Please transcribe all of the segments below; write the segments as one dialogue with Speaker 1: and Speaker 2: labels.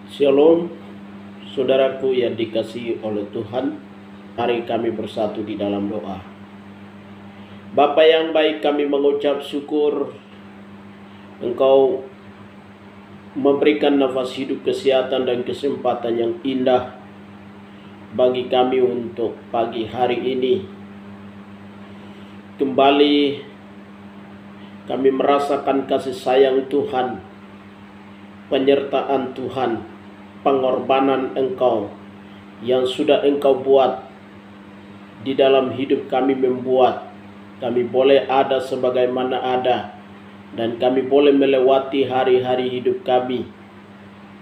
Speaker 1: Shalom, saudaraku yang dikasihi oleh Tuhan. Mari kami bersatu di dalam doa. Bapa yang baik, kami mengucap syukur Engkau memberikan nafas hidup, kesehatan, dan kesempatan yang indah bagi kami untuk pagi hari ini. Kembali kami merasakan kasih sayang Tuhan, penyertaan Tuhan, pengorbanan Engkau yang sudah Engkau buat di dalam hidup kami, membuat kami boleh ada sebagaimana ada, dan kami boleh melewati hari-hari hidup kami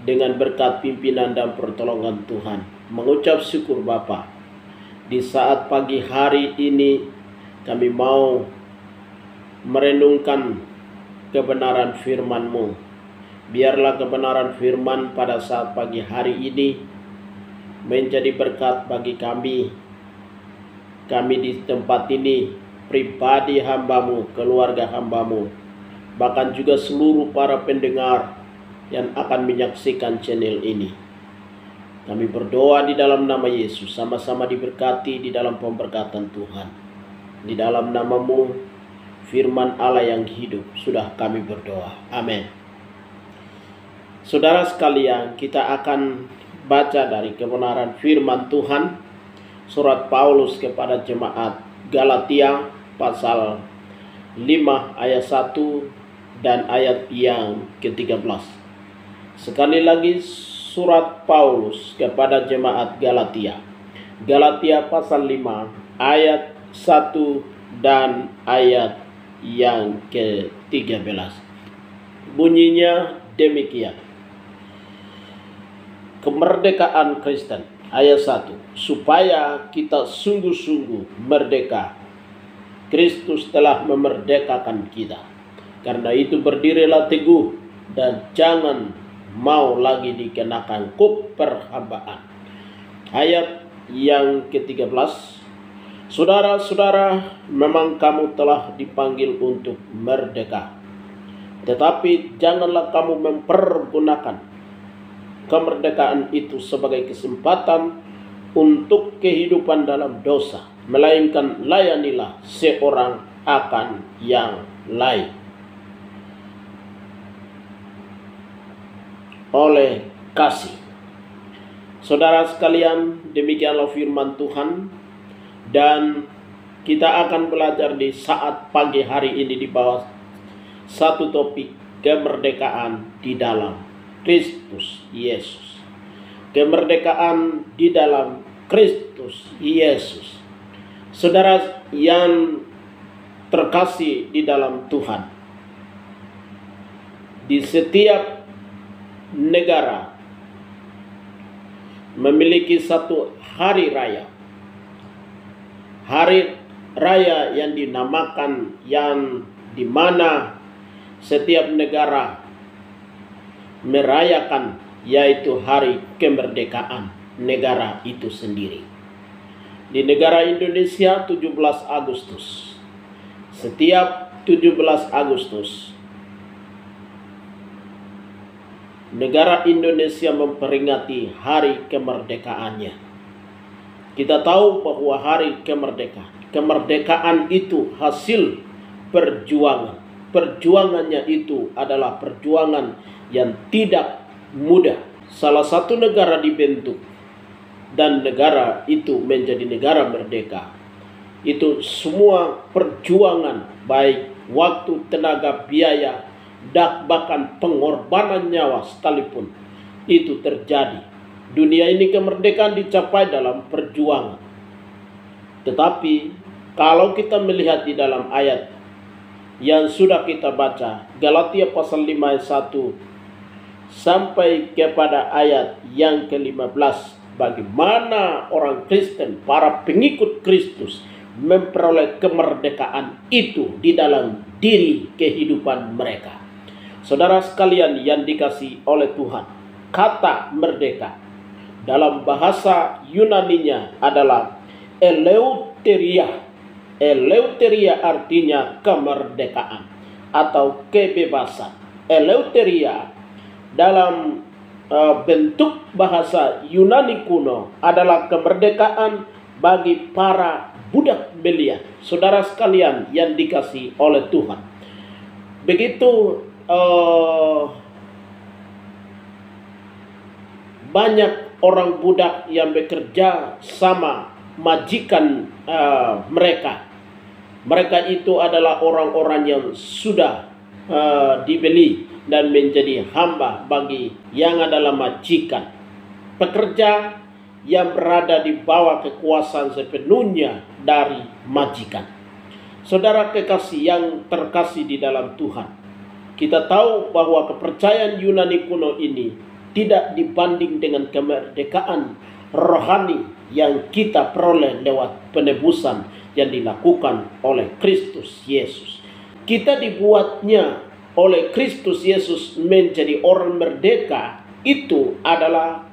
Speaker 1: dengan berkat pimpinan dan pertolongan Tuhan. Mengucap syukur Bapa, di saat pagi hari ini kami mau merenungkan kebenaran firman-Mu. Biarlah kebenaran firman pada saat pagi hari ini menjadi berkat bagi kami di tempat ini, pribadi hamba-Mu, keluarga hamba-Mu, bahkan juga seluruh para pendengar yang akan menyaksikan channel ini. Kami berdoa di dalam nama Yesus, sama-sama diberkati di dalam pemberkatan Tuhan. Di dalam nama-Mu, firman Allah yang hidup, sudah kami berdoa. Amin. Saudara sekalian, kita akan baca dari kebenaran firman Tuhan, surat Paulus kepada jemaat Galatia pasal 5 ayat 1 dan ayat yang ke-13. Sekali lagi, surat Paulus kepada jemaat Galatia. Galatia pasal 5 ayat 1 dan ayat yang ke-13. Bunyinya demikian. Kemerdekaan Kristen, ayat 1. Supaya kita sungguh-sungguh merdeka. Kristus telah memerdekakan kita. Karena itu berdirilah teguh dan jangan mau lagi dikenakan kuk perhambaan. Ayat yang ke-13. Saudara-saudara, memang kamu telah dipanggil untuk merdeka. Tetapi janganlah kamu mempergunakan kemerdekaan itu sebagai kesempatan untuk kehidupan dalam dosa, melainkan layanilah seorang akan yang lain oleh kasih. Saudara sekalian, demikianlah firman Tuhan, dan kita akan belajar di saat pagi hari ini di bawah satu topik, kemerdekaan di dalam Kristus Yesus. Kemerdekaan di dalam Kristus Yesus. Saudara yang terkasih di dalam Tuhan, di setiap negara memiliki satu hari raya. Hari raya yang dinamakan, yang dimana setiap negara merayakan, yaitu hari kemerdekaan negara itu sendiri. Di negara Indonesia 17 Agustus. Setiap 17 Agustus negara Indonesia memperingati hari kemerdekaannya. Kita tahu bahwa hari kemerdekaan itu hasil perjuangan. Perjuangannya itu adalah perjuangan yang tidak mudah. Salah satu negara dibentuk dan negara itu menjadi negara merdeka, itu semua perjuangan, baik waktu, tenaga, biaya, dan bahkan pengorbanan nyawa sekalipun, itu terjadi. Dunia ini kemerdekaan dicapai dalam perjuangan. Tetapi kalau kita melihat di dalam ayat yang sudah kita baca, Galatia pasal 5 ayat 1 sampai kepada ayat yang ke-15, bagaimana orang Kristen, para pengikut Kristus, memperoleh kemerdekaan itu di dalam diri kehidupan mereka. Saudara sekalian yang dikasihi oleh Tuhan, kata merdeka dalam bahasa Yunaninya adalah eleuteria. Eleuteria artinya kemerdekaan atau kebebasan. Eleuteria dalam bentuk bahasa Yunani kuno adalah kemerdekaan bagi para budak belia. Saudara sekalian yang dikasihi oleh Tuhan, begitu banyak orang budak yang bekerja sama majikan mereka. Mereka itu adalah orang-orang yang sudah dibeli dan menjadi hamba bagi yang adalah majikan. Pekerja yang berada di bawah kekuasaan sepenuhnya dari majikan. Saudara kekasih yang terkasih di dalam Tuhan, kita tahu bahwa kepercayaan Yunani kuno ini tidak dibanding dengan kemerdekaan rohani yang kita peroleh lewat penebusan yang dilakukan oleh Kristus Yesus. Kita dibuatnya oleh Kristus Yesus menjadi orang merdeka. Itu adalah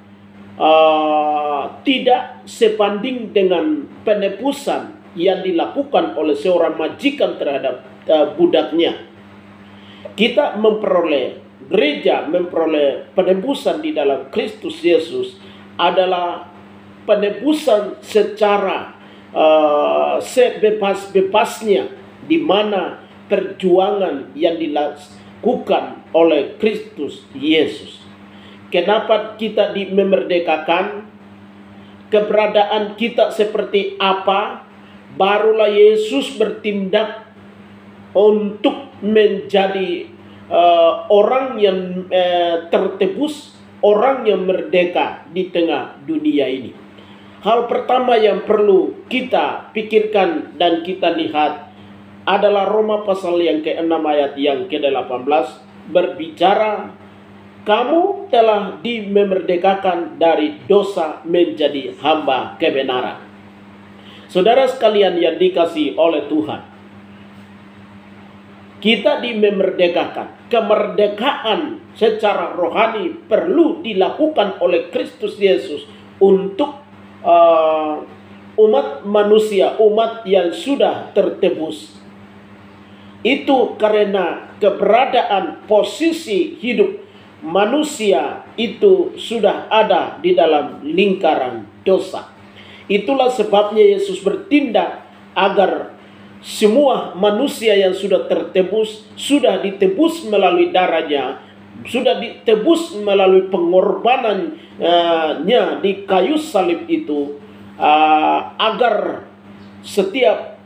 Speaker 1: tidak sebanding dengan penebusan yang dilakukan oleh seorang majikan terhadap budaknya. Kita memperoleh, gereja memperoleh penebusan di dalam Kristus Yesus adalah penebusan secara sebebas-bebasnya, di mana perjuangan yang dilakukan oleh Kristus Yesus. Kenapa kita memerdekakan? Keberadaan kita seperti apa? Barulah Yesus bertindak untuk menjadi orang yang tertebus, orang yang merdeka di tengah dunia ini. Hal pertama yang perlu kita pikirkan dan kita lihat adalah Roma pasal yang ke-6 ayat yang ke-18 berbicara, kamu telah dimerdekakan dari dosa menjadi hamba kebenaran. Saudara sekalian yang dikasihi oleh Tuhan, kita dimerdekakan. Kemerdekaan secara rohani perlu dilakukan oleh Kristus Yesus untuk umat manusia, umat yang sudah tertebus. Itu karena keberadaan posisi hidup manusia itu sudah ada di dalam lingkaran dosa. Itulah sebabnya Yesus bertindak agar semua manusia yang sudah tertebus, sudah ditebus melalui darahnya, sudah ditebus melalui pengorbanannya di kayu salib itu, agar setiap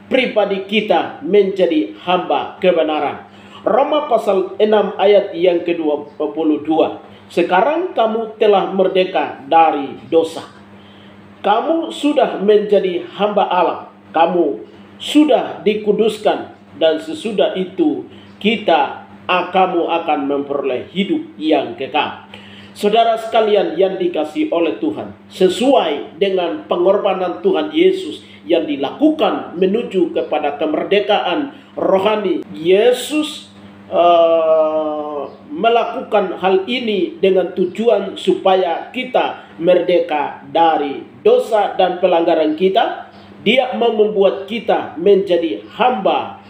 Speaker 1: pribadi kita menjadi hamba kebenaran. Roma pasal 6 ayat yang ke-22. Sekarang kamu telah merdeka dari dosa. Kamu sudah menjadi hamba Allah. Kamu sudah dikuduskan, dan sesudah itu kamu akan memperoleh hidup yang kekal. Saudara sekalian yang dikasihi oleh Tuhan, sesuai dengan pengorbanan Tuhan Yesus yang dilakukan menuju kepada kemerdekaan rohani, Yesus melakukan hal ini dengan tujuan supaya kita merdeka dari dosa dan pelanggaran kita. Dia mau membuat kita menjadi hamba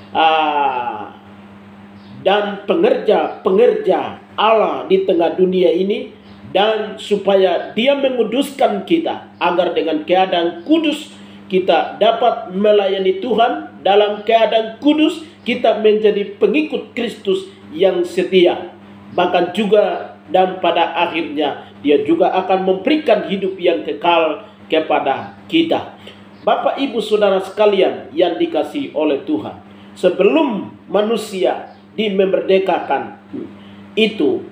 Speaker 1: dan pengerja Allah di tengah dunia ini, dan supaya Dia menguduskan kita agar dengan keadaan kudus kita dapat melayani Tuhan. Dalam keadaan kudus kita menjadi pengikut Kristus yang setia. Bahkan juga dan pada akhirnya Dia juga akan memberikan hidup yang kekal kepada kita. Bapak ibu saudara sekalian yang dikasihi oleh Tuhan, sebelum manusia dimerdekakan itu,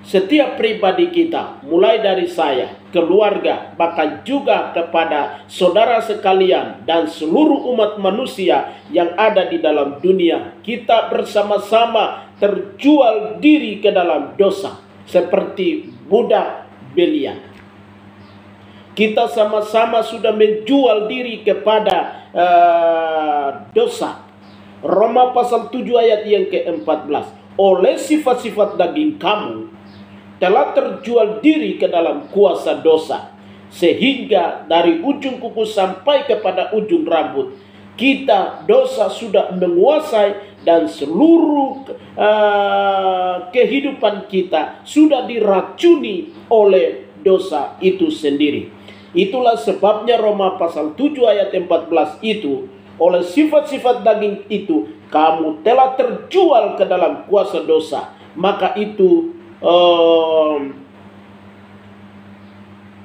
Speaker 1: setiap pribadi kita, mulai dari saya, keluarga, bahkan juga kepada saudara sekalian dan seluruh umat manusia yang ada di dalam dunia, kita bersama-sama terjual diri ke dalam dosa seperti budak belia. Kita sama-sama sudah menjual diri kepada dosa. Roma pasal 7 ayat yang ke-14. Oleh sifat-sifat daging kamu telah terjual diri ke dalam kuasa dosa, sehingga dari ujung kuku sampai kepada ujung rambut kita dosa sudah menguasai dan seluruh kehidupan kita sudah diracuni oleh dosa itu sendiri. Itulah sebabnya Roma pasal 7 ayat 14 itu, oleh sifat-sifat daging itu kamu telah terjual ke dalam kuasa dosa. Maka itu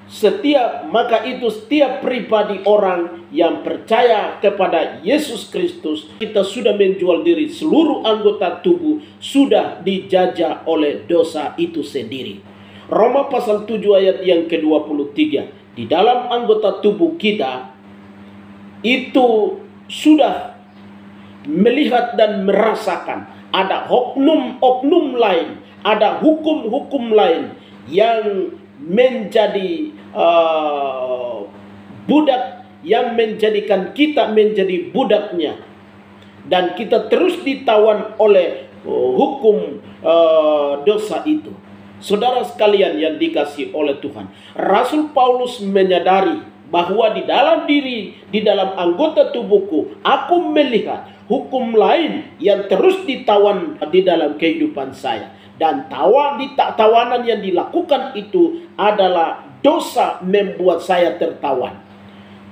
Speaker 1: setiap pribadi orang yang percaya kepada Yesus Kristus, kita sudah menjual diri, seluruh anggota tubuh sudah dijajah oleh dosa itu sendiri. Roma pasal 7 ayat yang ke-23, di dalam anggota tubuh kita itu sudah melihat dan merasakan ada oknum-oknum lain, ada hukum-hukum lain yang menjadi budak, yang menjadikan kita menjadi budaknya, dan kita terus ditawan oleh hukum dosa itu. Saudara sekalian yang dikasihi oleh Tuhan, Rasul Paulus menyadari bahwa di dalam anggota tubuhku aku melihat hukum lain yang terus ditawan di dalam kehidupan saya. Dan tawanan yang dilakukan itu adalah dosa membuat saya tertawan.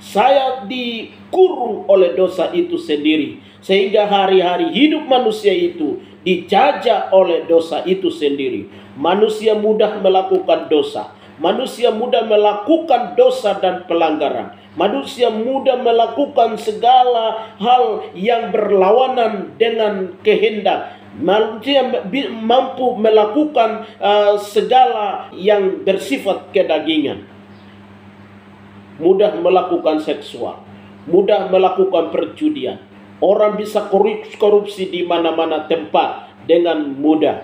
Speaker 1: Saya dikurung oleh dosa itu sendiri, sehingga hari-hari hidup manusia itu dijajah oleh dosa itu sendiri. Manusia mudah melakukan dosa. Manusia mudah melakukan dosa dan pelanggaran. Manusia mudah melakukan segala hal yang berlawanan dengan kehendak. Manusia mampu melakukan segala yang bersifat kedagingan. Mudah melakukan seksual, mudah melakukan perjudian. Orang bisa korupsi di mana-mana tempat dengan mudah.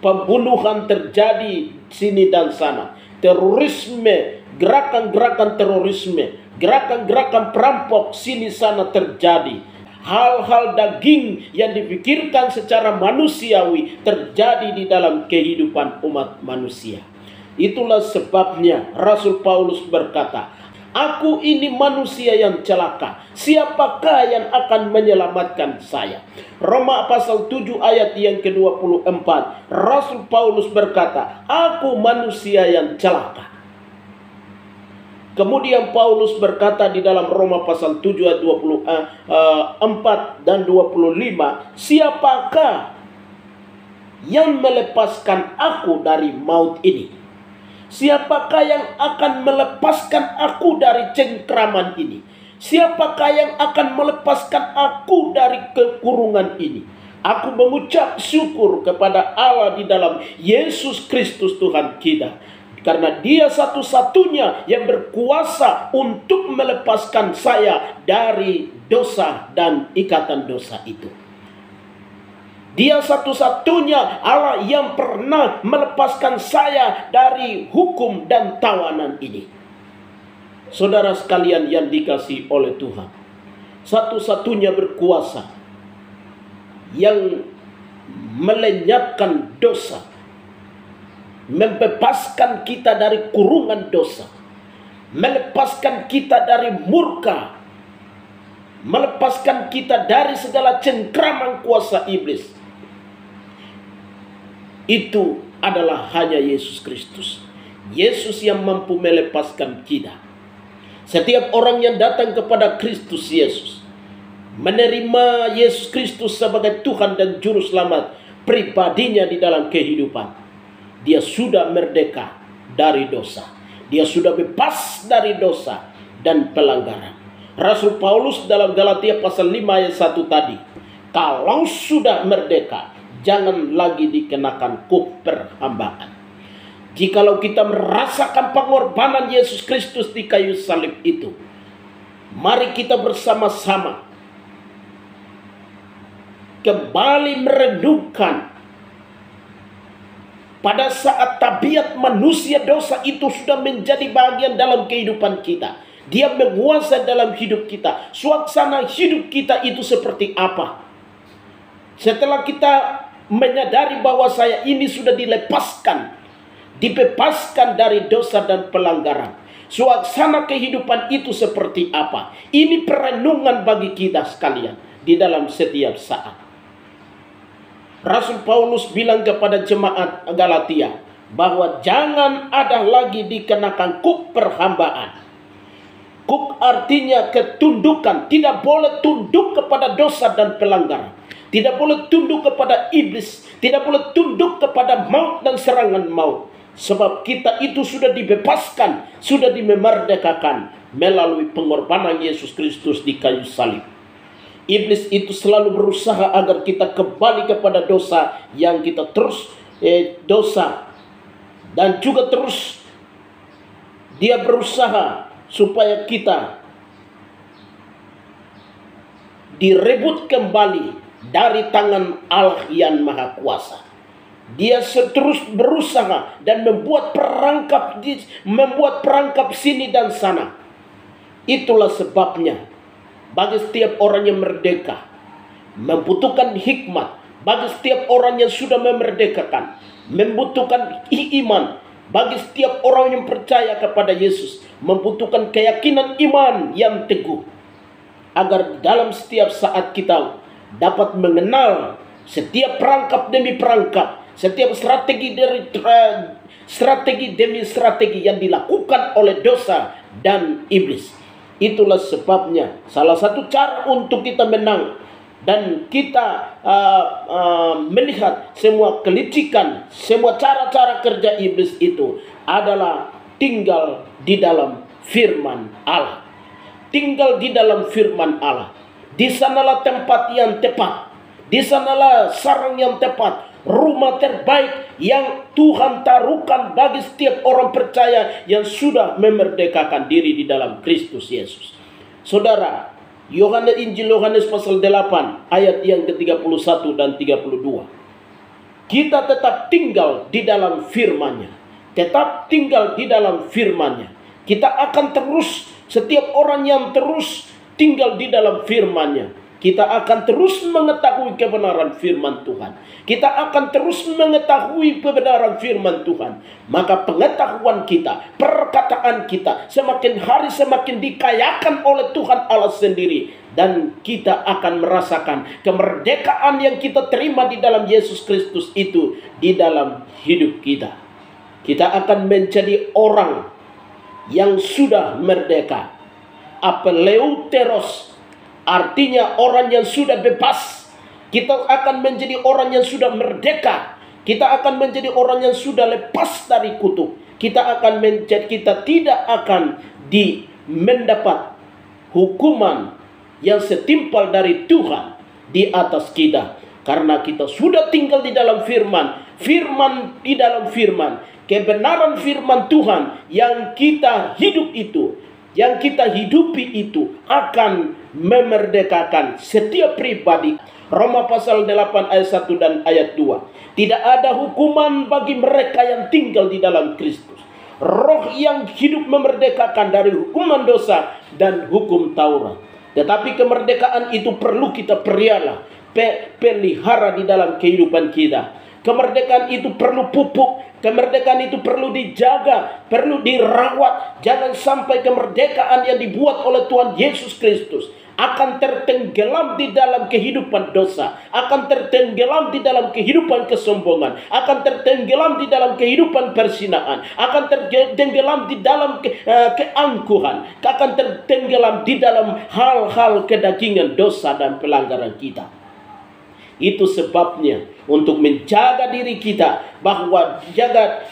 Speaker 1: Pembunuhan terjadi sini dan sana. Terorisme, gerakan-gerakan terorisme, gerakan-gerakan perampok sini sana terjadi. Hal-hal daging yang dipikirkan secara manusiawi terjadi di dalam kehidupan umat manusia. Itulah sebabnya Rasul Paulus berkata, aku ini manusia yang celaka. Siapakah yang akan menyelamatkan saya? Roma pasal 7 ayat yang ke-24. Rasul Paulus berkata, aku manusia yang celaka. Kemudian Paulus berkata di dalam Roma pasal 7 ayat 24 dan 25, siapakah yang melepaskan aku dari maut ini? Siapakah yang akan melepaskan aku dari cengkraman ini? Siapakah yang akan melepaskan aku dari kekurungan ini? Aku mengucap syukur kepada Allah di dalam Yesus Kristus Tuhan kita. Karena Dia satu-satunya yang berkuasa untuk melepaskan saya dari dosa dan ikatan dosa itu. Dia satu-satunya Allah yang pernah melepaskan saya dari hukum dan tawanan ini. Saudara sekalian yang dikasihi oleh Tuhan, satu-satunya berkuasa yang melenyapkan dosa, membebaskan kita dari kurungan dosa, melepaskan kita dari murka, melepaskan kita dari segala cengkraman kuasa iblis. Itu adalah hanya Yesus Kristus. Yesus yang mampu melepaskan kita. Setiap orang yang datang kepada Kristus Yesus, menerima Yesus Kristus sebagai Tuhan dan Juru Selamat pribadinya di dalam kehidupan, dia sudah merdeka dari dosa. Dia sudah bebas dari dosa dan pelanggaran. Rasul Paulus dalam Galatia pasal 5 ayat 1 tadi, kalau sudah merdeka, jangan lagi dikenakan kuk perhambaan. Jikalau kita merasakan pengorbanan Yesus Kristus di kayu salib itu, mari kita bersama-sama kembali merenungkan pada saat tabiat manusia dosa itu sudah menjadi bagian dalam kehidupan kita. Dia menguasai dalam hidup kita. Suasana hidup kita itu seperti apa? Setelah kita menyadari bahwa saya ini sudah dilepaskan, dibebaskan dari dosa dan pelanggaran, suasana kehidupan itu seperti apa? Ini perenungan bagi kita sekalian di dalam setiap saat. Rasul Paulus bilang kepada jemaat Galatia bahwa jangan ada lagi dikenakan kuk perhambaan. Kuk artinya ketundukan. Tidak boleh tunduk kepada dosa dan pelanggaran. Tidak boleh tunduk kepada iblis. Tidak boleh tunduk kepada maut dan serangan maut. Sebab kita itu sudah dibebaskan, sudah dimerdekakan melalui pengorbanan Yesus Kristus di kayu salib. Iblis itu selalu berusaha agar kita kembali kepada dosa yang kita terus dosa. Dan juga terus dia berusaha supaya kita direbut kembali dari tangan Allah yang Maha Kuasa. Dia terus berusaha dan membuat perangkap sini dan sana. Itulah sebabnya bagi setiap orang yang merdeka membutuhkan hikmat. Bagi setiap orang yang sudah memerdekakan membutuhkan iman. Bagi setiap orang yang percaya kepada Yesus membutuhkan keyakinan iman yang teguh. Agar dalam setiap saat kita dapat mengenal setiap perangkap demi perangkap, setiap strategi demi strategi yang dilakukan oleh dosa dan iblis. Itulah sebabnya salah satu cara untuk kita menang dan kita melihat semua kelicikan, semua cara-cara kerja iblis itu adalah tinggal di dalam firman Allah. Tinggal di dalam firman Allah. Di sanalah tempat yang tepat. Di sanalah sarang yang tepat. Rumah terbaik yang Tuhan taruhkan bagi setiap orang percaya yang sudah memerdekakan diri di dalam Kristus Yesus. Saudara, Injil Yohanes pasal 8 ayat yang ke-31 dan 32. Kita tetap tinggal di dalam firman-Nya. Tetap tinggal di dalam firman-Nya. Kita akan terus, setiap orang yang terus tinggal di dalam firman-Nya, kita akan terus mengetahui kebenaran firman Tuhan. Kita akan terus mengetahui kebenaran firman Tuhan. Maka pengetahuan kita, perkataan kita semakin hari semakin dikayakan oleh Tuhan Allah sendiri. Dan kita akan merasakan kemerdekaan yang kita terima di dalam Yesus Kristus itu di dalam hidup kita. Kita akan menjadi orang yang sudah merdeka. Apeleuteros, artinya orang yang sudah bebas. Kita akan menjadi orang yang sudah merdeka. Kita akan menjadi orang yang sudah lepas dari kutuk. Kita tidak akan mendapat hukuman yang setimpal dari Tuhan di atas kita. Karena kita sudah tinggal di dalam firman. Firman di dalam firman. Kebenaran firman Tuhan yang kita hidup itu, yang kita hidupi itu akan memerdekakan setiap pribadi. Roma pasal 8 ayat 1 dan ayat 2. Tidak ada hukuman bagi mereka yang tinggal di dalam Kristus. Roh yang hidup memerdekakan dari hukuman dosa dan hukum Taurat. Tetapi kemerdekaan itu perlu kita pelihara di dalam kehidupan kita. Kemerdekaan itu perlu pupuk. Kemerdekaan itu perlu dijaga, perlu dirawat. Jangan sampai kemerdekaan yang dibuat oleh Tuhan Yesus Kristus akan tertenggelam di dalam kehidupan dosa, akan tertenggelam di dalam kehidupan kesombongan, akan tertenggelam di dalam kehidupan perzinaan, akan tertenggelam di dalam keangkuhan, akan tertenggelam di dalam hal-hal kedagingan, dosa dan pelanggaran kita. Itu sebabnya untuk menjaga diri kita, bahwa jaga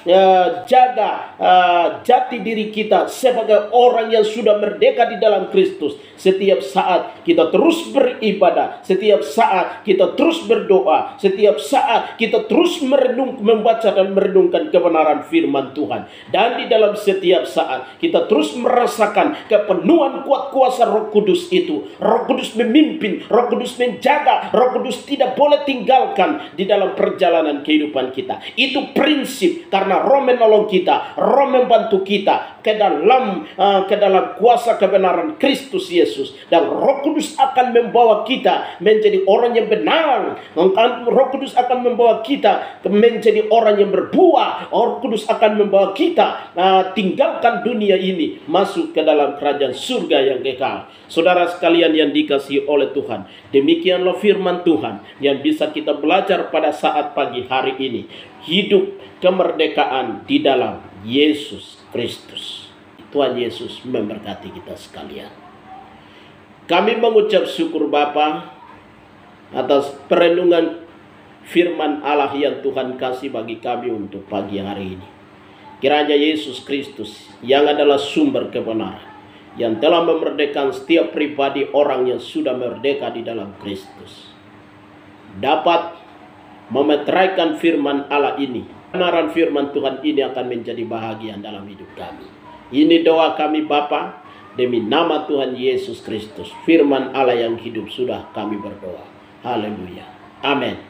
Speaker 1: jati diri kita sebagai orang yang sudah merdeka di dalam Kristus. Setiap saat kita terus beribadah, setiap saat kita terus berdoa, setiap saat kita terus membaca dan merenungkan kebenaran firman Tuhan. Dan di dalam setiap saat kita terus merasakan kepenuhan kuat kuasa Roh Kudus itu. Roh Kudus memimpin, Roh Kudus menjaga, Roh Kudus tidak boleh tinggalkan di dalam perjalanan kehidupan kita. Itu prinsip, karena Roh menolong kita, Roh membantu kita. ke dalam kuasa kebenaran Kristus Yesus, dan Roh Kudus akan membawa kita menjadi orang yang benar. Roh Kudus akan membawa kita menjadi orang yang berbuah. Roh Kudus akan membawa kita tinggalkan dunia ini, masuk ke dalam kerajaan surga yang kekal. Saudara sekalian yang dikasihi oleh Tuhan, demikianlah firman Tuhan yang bisa kita belajar pada saat pagi hari ini. Hidup kemerdekaan di dalam Yesus Kristus. Tuhan Yesus memberkati kita sekalian. Kami mengucap syukur Bapa atas perenungan firman Allah yang Tuhan kasih bagi kami untuk pagi hari ini. Kiranya Yesus Kristus yang adalah sumber kebenaran, yang telah memerdekakan setiap pribadi orang yang sudah merdeka di dalam Kristus, dapat memeteraikan firman Allah ini. Kebenaran firman Tuhan ini akan menjadi bahagian dalam hidup kami. Ini doa kami Bapa, demi nama Tuhan Yesus Kristus, firman Allah yang hidup sudah kami berdoa. Haleluya. Amin.